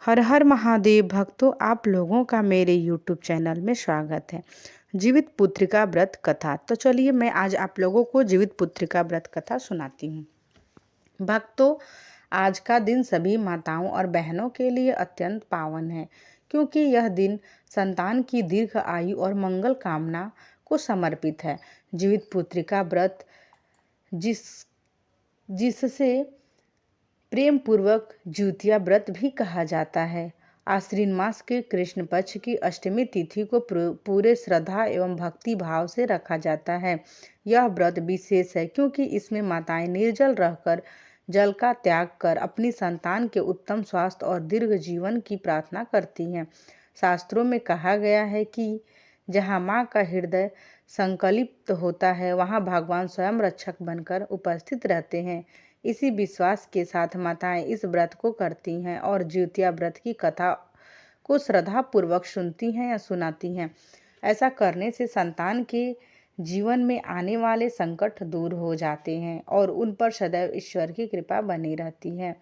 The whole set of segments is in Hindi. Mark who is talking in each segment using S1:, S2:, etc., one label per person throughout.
S1: हर हर महादेव भक्तों, आप लोगों का मेरे यूट्यूब चैनल में स्वागत है। जीवित पुत्रिका व्रत कथा। तो चलिए मैं आज आप लोगों को जीवित पुत्रिका व्रत कथा सुनाती हूँ। भक्तों, आज का दिन सभी माताओं और बहनों के लिए अत्यंत पावन है, क्योंकि यह दिन संतान की दीर्घ आयु और मंगल कामना को समर्पित है। जीवित पुत्रिका व्रत जिससे प्रेम पूर्वक ज्योतिया व्रत भी कहा जाता है, आश्विन मास के कृष्ण पक्ष की अष्टमी तिथि को पूरे श्रद्धा एवं भक्ति भाव से रखा जाता है। यह व्रत विशेष है क्योंकि इसमें माताएं निर्जल रहकर जल का त्याग कर अपनी संतान के उत्तम स्वास्थ्य और दीर्घ जीवन की प्रार्थना करती हैं। शास्त्रों में कहा गया है कि जहाँ माँ का हृदय संकल्पित होता है, वहाँ भगवान स्वयं रक्षक बनकर उपस्थित रहते हैं। इसी विश्वास के साथ माताएं इस व्रत को करती हैं और ज्योतिया व्रत की कथा को श्रद्धा पूर्वक सुनती हैं या सुनाती हैं। ऐसा करने से संतान के जीवन में आने वाले संकट दूर हो जाते हैं और उन पर सदैव ईश्वर की कृपा बनी रहती है।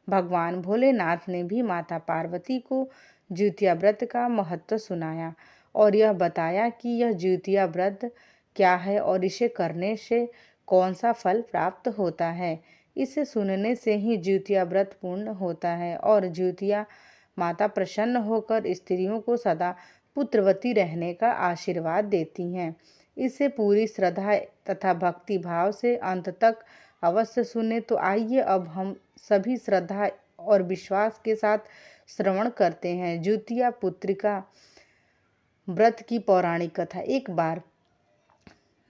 S1: भगवान भोलेनाथ ने भी माता पार्वती को ज्योतिया व्रत का महत्व सुनाया और यह बताया कि यह ज्योतिया व्रत क्या है और इसे करने से कौन सा फल प्राप्त होता है। इसे सुनने से ही ज्योतिया व्रत पूर्ण होता है और ज्योतिया माता प्रसन्न होकर स्त्रियों को सदा पुत्रवती रहने का आशीर्वाद देती हैं। इसे पूरी श्रद्धा तथा भक्ति भाव से अंत तक अवश्य सुने। तो आइए अब हम सभी श्रद्धा और विश्वास के साथ श्रवण करते हैं ज्योतिया पुत्रिका व्रत की पौराणिक कथा। एक बार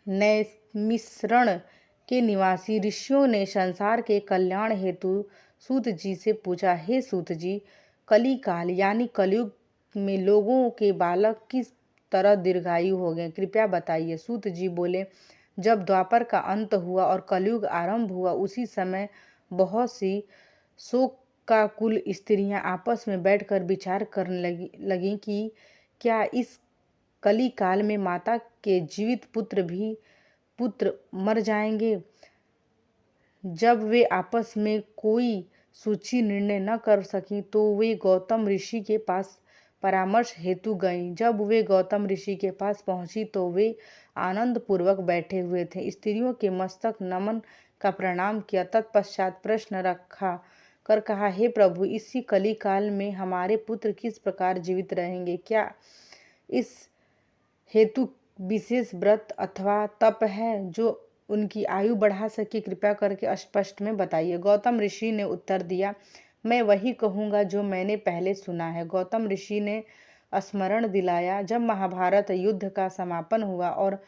S1: नैमिषारण्य के निवासी ऋषियों ने संसार के कल्याण हेतु सूत जी से पूछा, हे सूत जी, कली काल यानी कलयुग में लोगों के बालक किस तरह दीर्घायु हो गए, कृपया बताइए। सूत जी बोले, जब द्वापर का अंत हुआ और कलयुग आरंभ हुआ, उसी समय बहुत सी शोकाकुल स्त्रियां आपस में बैठकर विचार करने लगी कि क्या इस कली काल में माता के जीवित पुत्र मर जाएंगे। जब वे आपस में कोई सूची निर्णय न कर सकी तो वे गौतम ऋषि के पास परामर्श हेतु गईं। जब वे गौतम ऋषि के पास पहुंची तो वे आनंद पूर्वक बैठे हुए थे। स्त्रियों के मस्तक नमन का प्रणाम किया, तत्पश्चात प्रश्न रखा कर कहा, हे प्रभु, इसी कली काल में हमारे पुत्र किस प्रकार जीवित रहेंगे? क्या इस हेतु विशेष व्रत अथवा तप है जो उनकी आयु बढ़ा सके? कृपया करके स्पष्ट में बताइए। गौतम ऋषि ने उत्तर दिया, मैं वही कहूँगा जो मैंने पहले सुना है। गौतम ऋषि ने स्मरण दिलाया, जब महाभारत युद्ध का समापन हुआ और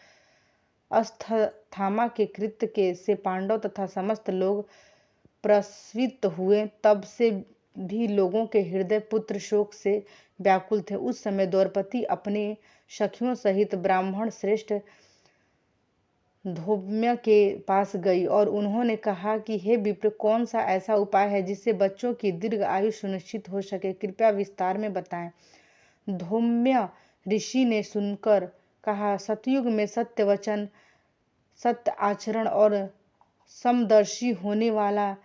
S1: अश्वत्थामा के कृत्य के से पांडव तथा समस्त लोग प्रस्वित हुए, तब से भी लोगों के हृदय पुत्र शोक से व्याकुल थे। उस समय द्रौपदी अपने सखियों सहित ब्राह्मण श्रेष्ठ धौम्य के पास गई और उन्होंने कहा कि हे विप्र, कौन सा ऐसा उपाय है जिससे बच्चों की दीर्घ आयु सुनिश्चित हो सके? कृपया विस्तार में बताएं। धौम्य ऋषि ने सुनकर कहा, सतयुग में सत्य वचन, सत्य आचरण और समदर्शी होने वाला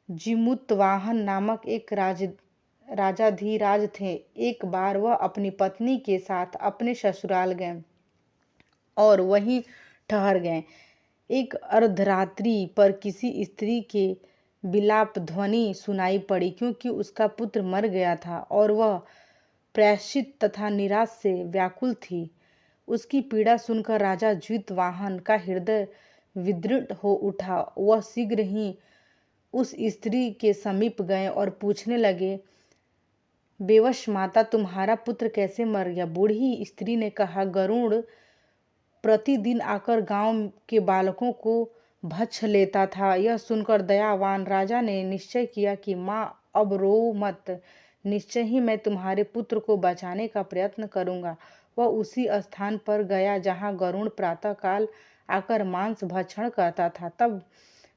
S1: जिमुतवाहन नामक एक राजाधिराज थे। एक बार वह अपनी पत्नी के साथ अपने ससुराल गए और वहीं ठहर गए। एक अर्धरात्रि पर किसी स्त्री के विलाप ध्वनि सुनाई पड़ी, क्योंकि उसका पुत्र मर गया था और वह प्रायश्चित तथा निराश से व्याकुल थी। उसकी पीड़ा सुनकर राजा ज्युतवाहन का हृदय विदृढ़ हो उठा। वह शीघ्र ही उस स्त्री के समीप गए और पूछने लगे, बेवश माता, तुम्हारा पुत्र कैसे मर गया? बूढ़ी स्त्री ने कहा, गरुड़ प्रतिदिन आकर गांव के बालकों को भक्ष लेता था। यह सुनकर दयावान राजा ने निश्चय किया कि माँ, अब रो मत, निश्चय ही मैं तुम्हारे पुत्र को बचाने का प्रयत्न करूंगा। वह उसी स्थान पर गया जहाँ गरुड़ प्रातःकाल आकर मांस भक्षण करता था। तब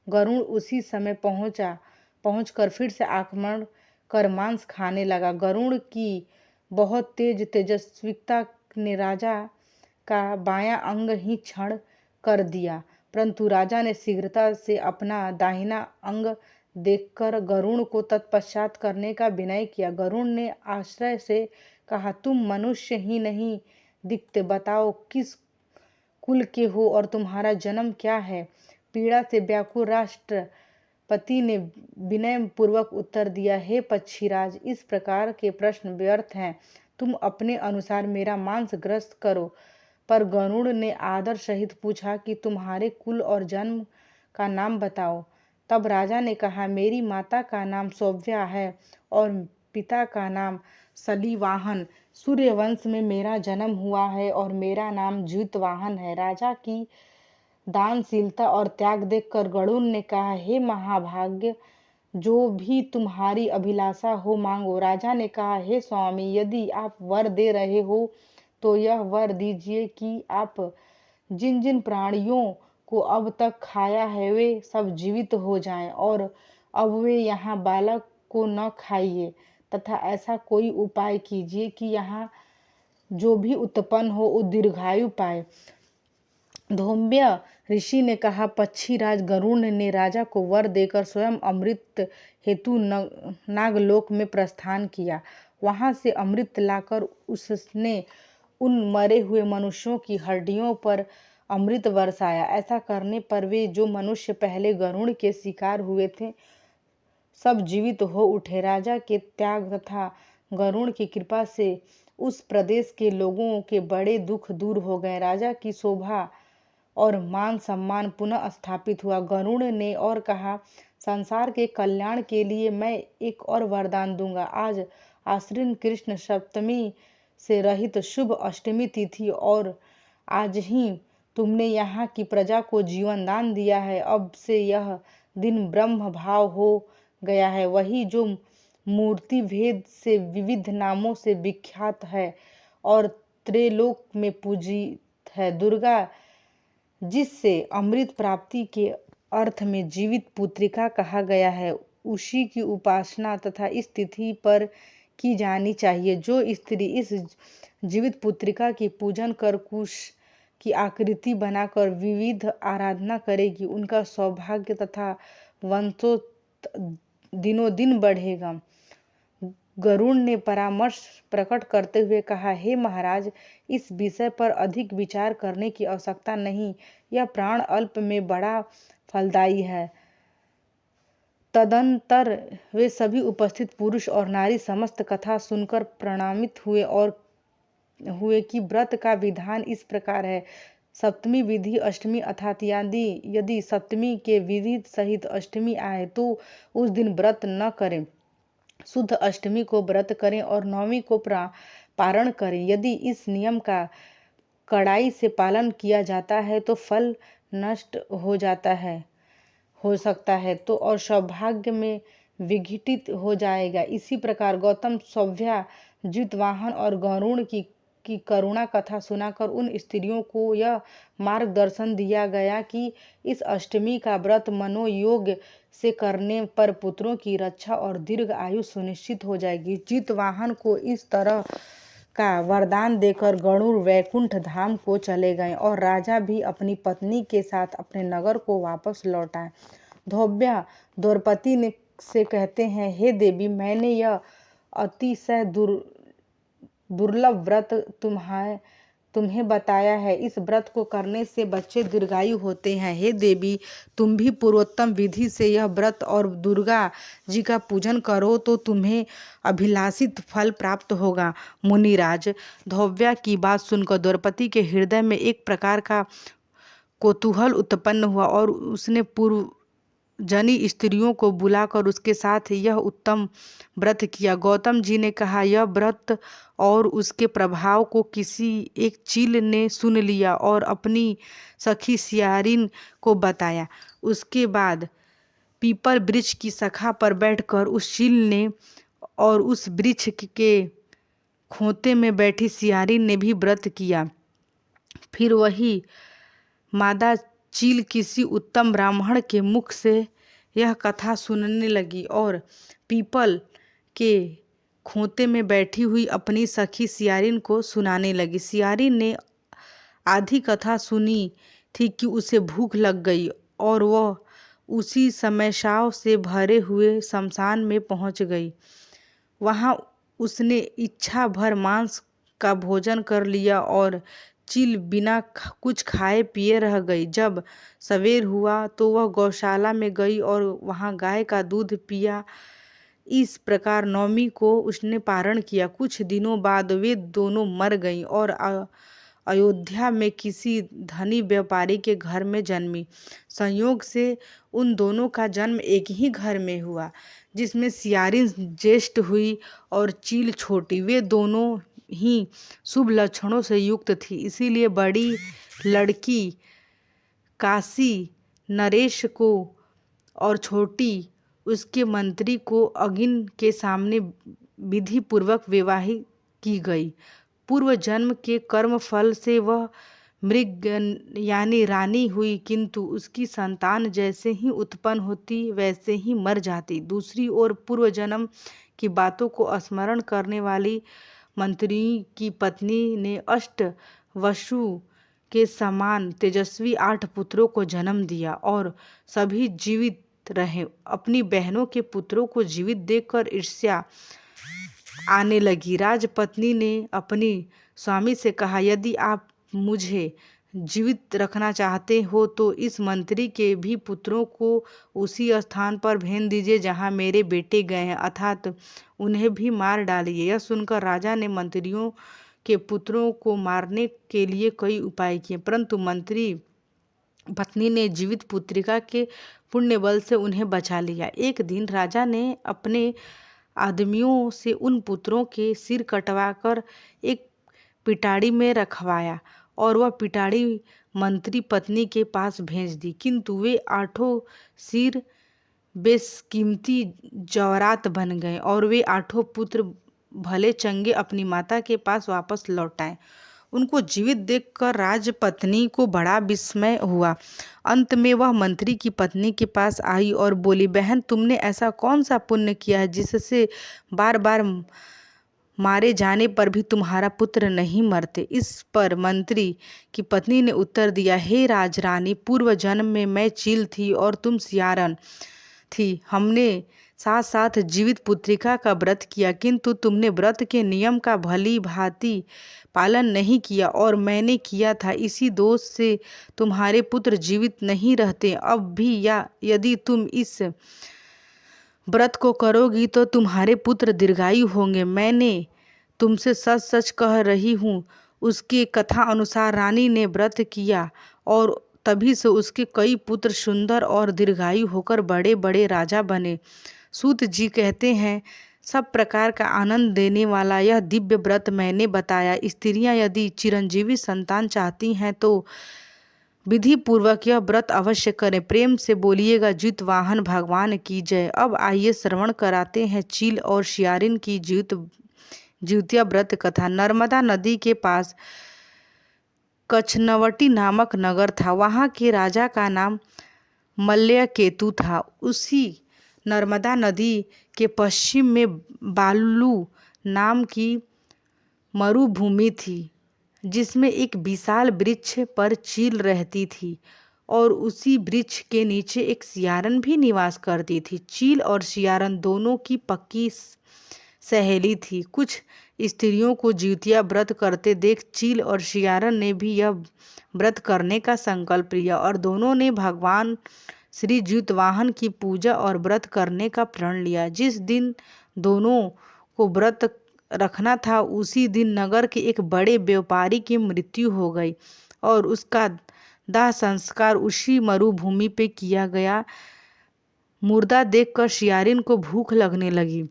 S1: गरुड़ उसी समय पहुंचकर फिर से आक्रमण कर मांस खाने लगा। गरुड़ की बहुत तेजस्विता ने राजा का बायां अंग ही क्षण कर दिया, परंतु राजा ने शीघ्रता से अपना दाहिना अंग देखकर गरुड़ को तत्पश्चात करने का विनय किया। गरुड़ ने आश्चर्य से कहा, तुम मनुष्य ही नहीं दिखते, बताओ किस कुल के हो और तुम्हारा जन्म क्या है। पीड़ा से व्याकुल राष्ट्रपति ने विनय पूर्वक उत्तर दिया, हे पक्षीराज, इस प्रकार के प्रश्न व्यर्थ हैं, तुम अपने अनुसार मेरा मांस ग्रस्त करो। पर गरुड़ ने आदर सहित पूछा कि तुम्हारे कुल और जन्म का नाम बताओ। तब राजा ने कहा, मेरी माता का नाम सौव्या है और पिता का नाम सलीवाहन। सूर्यवंश में मेरा जन्म हुआ है और मेरा नाम ज्यूतवाहन है। राजा की दानशीलता और त्याग देखकर गरुड़ ने कहा, हे महाभाग्य, जो भी तुम्हारी अभिलाषा हो मांगो। राजा ने कहा, हे स्वामी, यदि आप वर दे रहे हो तो यह वर दीजिए कि आप जिन जिन प्राणियों को अब तक खाया है वे सब जीवित हो जाएं और अब वे यहाँ बालक को न खाइए, तथा ऐसा कोई उपाय कीजिए कि यहाँ जो भी उत्पन्न हो वो दीर्घायु पाए। धोम्य ऋषि ने कहा, पक्षीराज गरुड़ ने राजा को वर देकर स्वयं अमृत हेतु नागलोक में प्रस्थान किया। वहां से अमृत लाकर उसने उन मरे हुए मनुष्यों की हड्डियों पर अमृत बरसाया। ऐसा करने पर वे जो मनुष्य पहले गरुड़ के शिकार हुए थे सब जीवित हो उठे। राजा के त्याग तथा गरुड़ की कृपा से उस प्रदेश के लोगों के बड़े दुख दूर हो गए। राजा की शोभा और मान सम्मान पुनः स्थापित हुआ। गरुड़ ने और कहा, संसार के कल्याण के लिए मैं एक और वरदान दूंगा। आज आश्विन कृष्ण सप्तमी से रहित शुभ अष्टमी तिथि और आज ही तुमने यहाँ की प्रजा को जीवन दान दिया है। अब से यह दिन ब्रह्म भाव हो गया है, वही जो मूर्ति भेद से विविध नामों से विख्यात है और त्रिलोक में पूजित है। दुर्गा, जिससे अमृत प्राप्ति के अर्थ में जीवित पुत्रिका कहा गया है, उसी की उपासना तथा इस तिथि पर की जानी चाहिए। जो स्त्री इस जीवित पुत्रिका की पूजन कर कुश की आकृति बनाकर विविध आराधना करेगी, उनका सौभाग्य तथा वंशोत्त दिनों दिन बढ़ेगा। गरुड़ ने परामर्श प्रकट करते हुए कहा, हे महाराज, इस विषय पर अधिक विचार करने की आवश्यकता नहीं, यह प्राण अल्प में बड़ा फलदायी है। तदंतर वे सभी उपस्थित पुरुष और नारी समस्त कथा सुनकर प्रणामित हुए कि व्रत का विधान इस प्रकार है। सप्तमी विधि अष्टमी अर्थात यदि सप्तमी के विधि सहित अष्टमी आए तो उस दिन व्रत न करें, शुद्ध अष्टमी को व्रत करें और नवमी को पारण करें। यदि इस नियम का कड़ाई से पालन किया जाता है तो फल नष्ट हो सकता है तो और सौभाग्य में विघटित हो जाएगा। इसी प्रकार गौतम सौव्या, ज्यूतवाहन और गरुड़ की करुणा कथा सुनाकर उन स्त्रियों को यह मार्गदर्शन दिया गया कि इस अष्टमी का व्रत मनोयोग से करने पर पुत्रों की रक्षा और दीर्घ आयु सुनिश्चित हो जाएगी। ज्यूतवाहन को इस तरह का वरदान देकर गरुड़ वैकुंठ धाम को चले गए और राजा भी अपनी पत्नी के साथ अपने नगर को वापस लौट आए। धोब्या द्रौपदी से कहते हैं, हे देवी, मैंने यह अतिशय दुर्लभ व्रत तुम्हें बताया है। इस व्रत को करने से बच्चे दीर्घायु होते हैं। हे देवी, तुम भी पूर्वोत्तम विधि से यह व्रत और दुर्गा जी का पूजन करो तो तुम्हें अभिलाषित फल प्राप्त होगा। मुनिराज, धोब्या की बात सुनकर द्रौपदी के हृदय में एक प्रकार का कौतूहल उत्पन्न हुआ और उसने पूर्वजनी स्त्रियों को बुलाकर उसके साथ यह उत्तम व्रत किया। गौतम जी ने कहा, यह व्रत और उसके प्रभाव को किसी एक चील ने सुन लिया और अपनी सखी सियारिन को बताया। उसके बाद पीपल वृक्ष की शाखा पर बैठकर उस चील ने और उस वृक्ष के खोते में बैठी सियारिन ने भी व्रत किया। फिर वही मादा चील किसी उत्तम ब्राह्मण के मुख से यह कथा सुनने लगी और पीपल के खोते में बैठी हुई अपनी सखी सियारिन को सुनाने लगी। सियारिन ने आधी कथा सुनी थी कि उसे भूख लग गई और वह उसी समय शव से भरे हुए शमशान में पहुंच गई। वहां उसने इच्छा भर मांस का भोजन कर लिया और चील बिना कुछ खाए पिए रह गई। जब सवेर हुआ तो वह गौशाला में गई और वहां गाय का दूध पिया। इस प्रकार नवमी को उसने पारण किया। कुछ दिनों बाद वे दोनों मर गईं और अयोध्या में किसी धनी व्यापारी के घर में जन्मी। संयोग से उन दोनों का जन्म एक ही घर में हुआ, जिसमें सियारिन ज्येष्ठ हुई और चील छोटी। वे दोनों ही शुभ लक्षणों से युक्त थी, इसीलिए बड़ी लड़की काशी नरेश को और छोटी उसके मंत्री को अग्नि के सामने विधि पूर्वक विवाह की गई। पूर्व जन्म के कर्म फल से वह मृग यानी रानी हुई, किंतु उसकी संतान जैसे ही उत्पन्न होती वैसे ही मर जाती। दूसरी ओर पूर्व जन्म की बातों को स्मरण करने वाली मंत्री की पत्नी ने अष्ट वसु के समान तेजस्वी 8 पुत्रों को जन्म दिया और सभी जीवित रहे। अपनी बहनों के पुत्रों को जीवित देखकर ईर्ष्या आने लगी। राजपत्नी ने अपनी स्वामी से कहा, यदि आप मुझे जीवित रखना चाहते हो तो इस मंत्री के भी पुत्रों को उसी स्थान पर भेज दीजिए जहाँ मेरे बेटे गए हैं, अर्थात उन्हें भी मार डालिए। यह सुनकर राजा ने मंत्रियों के पुत्रों को मारने के लिए कई उपाय किए, परंतु मंत्री पत्नी ने जीवित पुत्रिका के पुण्य बल से उन्हें बचा लिया। एक दिन राजा ने अपने आदमियों से उन पुत्रों के सिर कटवाकर एक पिटाड़ी में रखवाया और वह पिटाड़ी मंत्री पत्नी के पास भेज दी, किंतु वे 8 सिर बेशकीमती जवाहरात बन गए और वे 8 पुत्र भले चंगे अपनी माता के पास वापस लौट आए। उनको जीवित देखकर राजपत्नी को बड़ा विस्मय हुआ। अंत में वह मंत्री की पत्नी के पास आई और बोली, बहन, तुमने ऐसा कौन सा पुण्य किया है जिससे बार बार मारे जाने पर भी तुम्हारा पुत्र नहीं मरते? इस पर मंत्री की पत्नी ने उत्तर दिया, हे राजरानी, पूर्व जन्म में मैं चील थी और तुम सियारन थी। हमने साथ साथ जीवित पुत्रिका का व्रत किया, किंतु तुमने व्रत के नियम का भली भांति पालन नहीं किया और मैंने किया था। इसी दोष से तुम्हारे पुत्र जीवित नहीं रहते। अब भी यदि तुम इस व्रत को करोगी तो तुम्हारे पुत्र दीर्घायु होंगे। मैंने तुमसे सच सच कह रही हूँ। उसके कथा अनुसार रानी ने व्रत किया और तभी से उसके कई पुत्र सुंदर और दीर्घायु होकर बड़े बड़े राजा बने। सूत जी कहते हैं, सब प्रकार का आनंद देने वाला यह दिव्य व्रत मैंने बताया। स्त्रियां यदि चिरंजीवी संतान चाहती हैं तो विधि पूर्वक यह व्रत अवश्य करें। प्रेम से बोलिएगा, जितवाहन भगवान की जय। अब आइए श्रवण कराते हैं चील और सियारिन की जिउतिया व्रत कथा। नर्मदा नदी के पास कछनवटी नामक नगर था। वहाँ के राजा का नाम मल्लयकेतु था। उसी नर्मदा नदी के पश्चिम में बालू नाम की मरुभूमि थी, जिसमें एक विशाल वृक्ष पर चील रहती थी और उसी वृक्ष के नीचे एक सियारन भी निवास करती थी। चील और सियारन दोनों की पक्की सहेली थी। कुछ स्त्रियों को जिउतिया व्रत करते देख चील और सियारन ने भी यह व्रत करने का संकल्प लिया और दोनों ने भगवान श्री जितवाहन की पूजा और व्रत करने का प्रण लिया। जिस दिन दोनों को व्रत रखना था उसी दिन नगर के एक बड़े व्यापारी की मृत्यु हो गई और उसका दाह संस्कार उसी मरुभूमि पे किया गया। मुर्दा देखकर सियारिन को भूख लगने लगी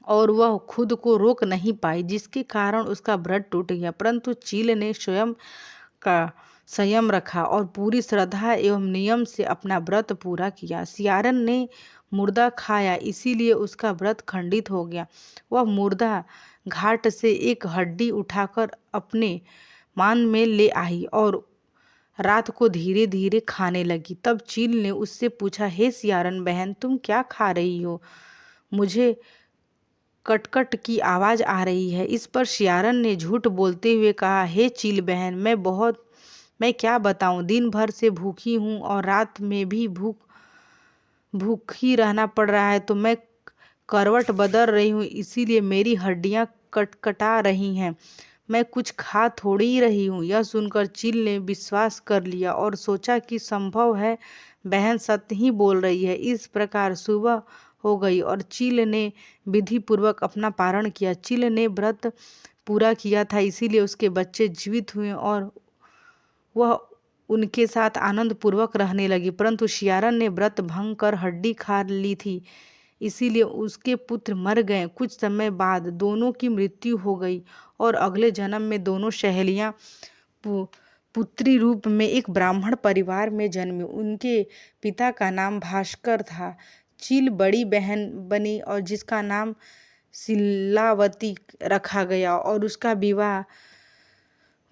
S1: और वह खुद को रोक नहीं पाई, जिसके कारण उसका व्रत टूट गया। परंतु चील ने स्वयं का संयम रखा और पूरी श्रद्धा एवं नियम से अपना व्रत पूरा किया। सियारन ने मुर्दा खाया, इसीलिए उसका व्रत खंडित हो गया। वह मुर्दा घाट से एक हड्डी उठाकर अपने मान में ले आई और रात को धीरे धीरे खाने लगी। तब चील ने उससे पूछा, हे सियारन बहन, तुम क्या खा रही हो? मुझे कटकट की आवाज आ रही है। इस पर सियारन ने झूठ बोलते हुए कहा, हे चील बहन, मैं क्या बताऊं, दिन भर से भूखी हूँ और रात में भी भूख भूखी रहना पड़ रहा है, तो मैं करवट बदल रही हूँ, इसीलिए मेरी हड्डियाँ कटकटा रही हैं। मैं कुछ खा थोड़ी ही रही हूँ। यह सुनकर चील ने विश्वास कर लिया और सोचा कि संभव है बहन सत्य ही बोल रही है। इस प्रकार सुबह हो गई और चील ने विधि पूर्वक अपना पारण किया। चील ने व्रत पूरा किया था, इसीलिए उसके बच्चे जीवित हुए और वह उनके साथ आनंद पूर्वक रहने लगी। परंतु शियारन ने व्रत भंग कर हड्डी खा ली थी, इसीलिए उसके पुत्र मर गए। कुछ समय बाद दोनों की मृत्यु हो गई और अगले जन्म में दोनों सहेलियां पुत्री रूप में एक ब्राह्मण परिवार में जन्मी। उनके पिता का नाम भास्कर था। चील बड़ी बहन बनी और जिसका नाम शिलावती रखा गया और उसका विवाह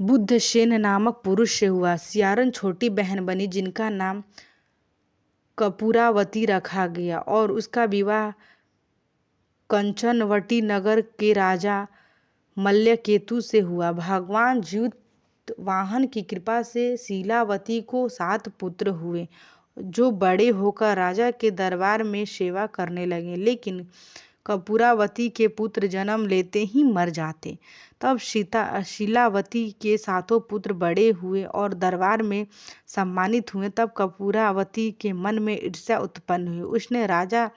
S1: बुद्धसेन नामक पुरुष से हुआ। शियारन छोटी बहन बनी जिनका नाम कपूरावती रखा गया और उसका विवाह कंचनवटी नगर के राजा मल्लकेतु से हुआ। भगवान ज्यूतवाहन की कृपा से शीलावती को 7 पुत्र हुए, जो बड़े होकर राजा के दरबार में सेवा करने लगे। लेकिन कपूरावती के पुत्र जन्म लेते ही मर जाते। तब शीलावती के 7 पुत्र बड़े हुए और दरबार में सम्मानित हुए। तब कपूरावती के मन में ईर्ष्या उत्पन्न हुई। उसने राजा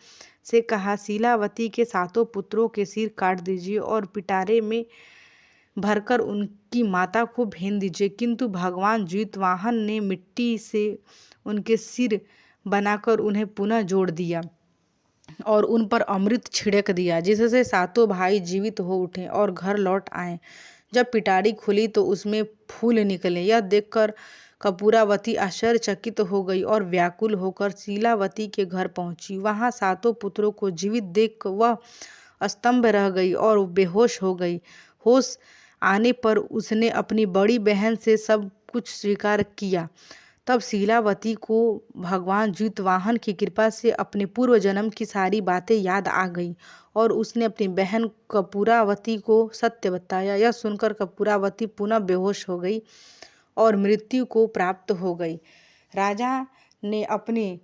S1: से कहा, शीलावती के 7 पुत्रों के सिर काट दीजिए और पिटारे में भरकर उनकी माता को भेज दीजिए। किंतु भगवान ज्यूतवाहन ने मिट्टी से उनके सिर बनाकर उन्हें पुनः जोड़ दिया और उन पर अमृत छिड़क दिया, जिससे 7 भाई जीवित हो उठे और घर लौट आए। जब पिटारी खुली तो उसमें फूल निकले। यह देखकर कपूरावती आश्चर्यचकित हो गई और व्याकुल होकर शीलावती के घर पहुंची। वहां 7 पुत्रों को जीवित देख वह स्तंभ रह गई और बेहोश हो गई। होश आने पर उसने अपनी बड़ी बहन से सब कुछ स्वीकार किया। तब शीलावती को भगवान ज्यूतवाहन की कृपा से अपने पूर्व जन्म की सारी बातें याद आ गई और उसने अपनी बहन कपूरावती को सत्य बताया। यह सुनकर कपूरावती पुनः बेहोश हो गई और मृत्यु को प्राप्त हो गई। राजा ने अपने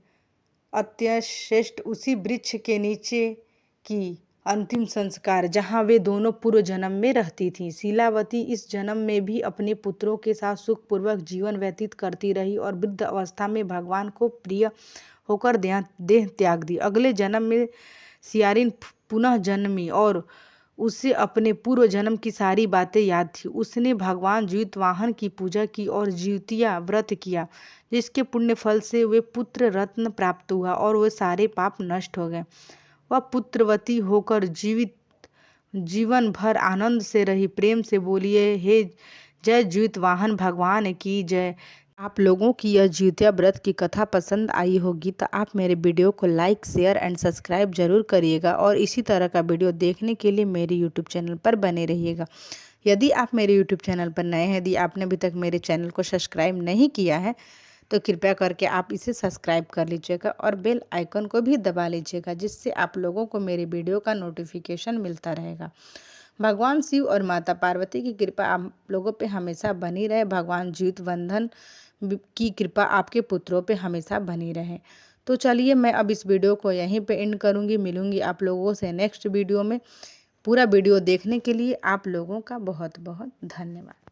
S1: अत्यश्रेष्ठ उसी वृक्ष के नीचे की अंतिम संस्कार, जहाँ वे दोनों पूर्व जन्म में रहती थीं। शीलावती इस जन्म में भी अपने पुत्रों के साथ सुखपूर्वक जीवन व्यतीत करती रही और वृद्ध अवस्था में भगवान को प्रिय होकर देह त्याग दी। अगले जन्म में शियारिन पुनः जन्मी और उसे अपने पूर्व जन्म की सारी बातें याद थी। उसने भगवान ज्यूतवाहन की पूजा की और ज्यूतिया व्रत किया, जिसके पुण्य फल से वे पुत्र रत्न प्राप्त हुआ और वे सारे पाप नष्ट हो गए। वह पुत्रवती होकर जीवन भर आनंद से रही। प्रेम से बोलिए, हे जय ज्यूतवाहन भगवान की जय। आप लोगों की यह ज्यूतिया व्रत की कथा पसंद आई होगी तो आप मेरे वीडियो को लाइक, शेयर एंड सब्सक्राइब जरूर करिएगा और इसी तरह का वीडियो देखने के लिए मेरे यूट्यूब चैनल पर बने रहिएगा। यदि आप मेरे यूट्यूब चैनल पर नए हैं, यदि आपने अभी तक मेरे चैनल को सब्सक्राइब नहीं किया है, तो कृपया करके आप इसे सब्सक्राइब कर लीजिएगा और बेल आइकन को भी दबा लीजिएगा, जिससे आप लोगों को मेरे वीडियो का नोटिफिकेशन मिलता रहेगा। भगवान शिव और माता पार्वती की कृपा आप लोगों पे हमेशा बनी रहे। भगवान ज्यूतवंधन की कृपा आपके पुत्रों पे हमेशा बनी रहे। तो चलिए, मैं अब इस वीडियो को यहीं पे एंड करूँगी। मिलूँगी आप लोगों से नेक्स्ट वीडियो में। पूरा वीडियो देखने के लिए आप लोगों का बहुत बहुत धन्यवाद।